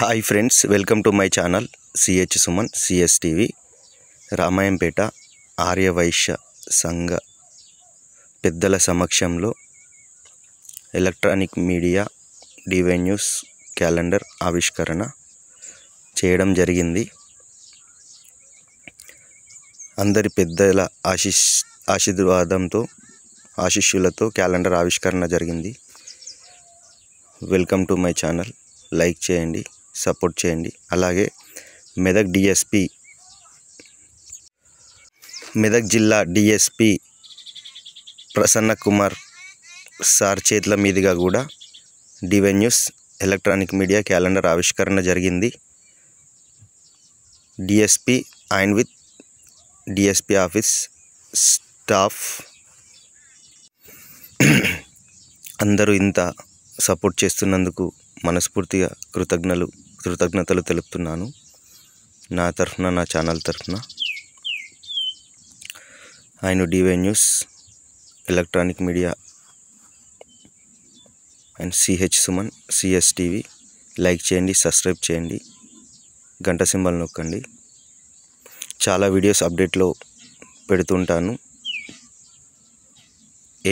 Hi friends, welcome to my channel CH Suman CSTV. Ramayampet Aryavaishya సంఘ పెద్దల సమక్షంలో electronic media DY news calendar ఆవిష్కరణ చేయడం జరిగింది. అందరి పెద్దల ఆశీస్సులతో క్యాలెండర్ ఆవిష్కరణ జరిగింది. Welcome to my channel. Like చేయండి, సపోర్ట్ చేయండి. అలాగే మెదక్ జిల్లా డిఎస్పి ప్రసన్న కుమార్ సార్ చేతుల మీదుగా కూడా DY news electronic media calendar ఆవిష్కరణ జరిగింది. DSP and with DSP office staff అందరూ ఇంత సపోర్ట్ చేస్తున్నందుకు మనస్ఫూర్తిగా కృతజ్ఞతలు తెలుపుతున్నాను. నా తరఫున, నా ఛానల్ తరఫున. ఆయన DY news electronic media and CH Suman CSTV. Like చేయండి, సబ్స్క్రైబ్ చేయండి, గంట సింబల్ నొక్కండి. చాలా వీడియోస్ అప్డేట్లో పెడుతుంటాను.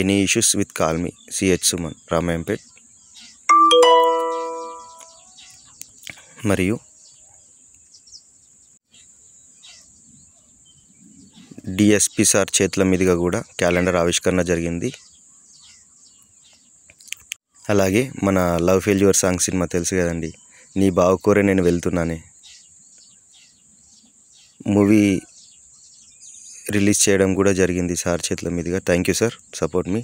Any issues with call me CH Suman Ramayampet. మరియు డిఎస్పి సార్ చేతుల మీదుగా కూడా క్యాలెండర్ ఆవిష్కరణ జరిగింది. అలాగే మన లవ్ ఫెయిల్యూర్ సాంగ్ సినిమా తెలుసు కదండి, నీ బావకోరే నేను వెళ్తున్నానే మూవీ రిలీజ్ చేయడం కూడా జరిగింది సార్ చేతుల మీదుగా. Thank you sir, support me.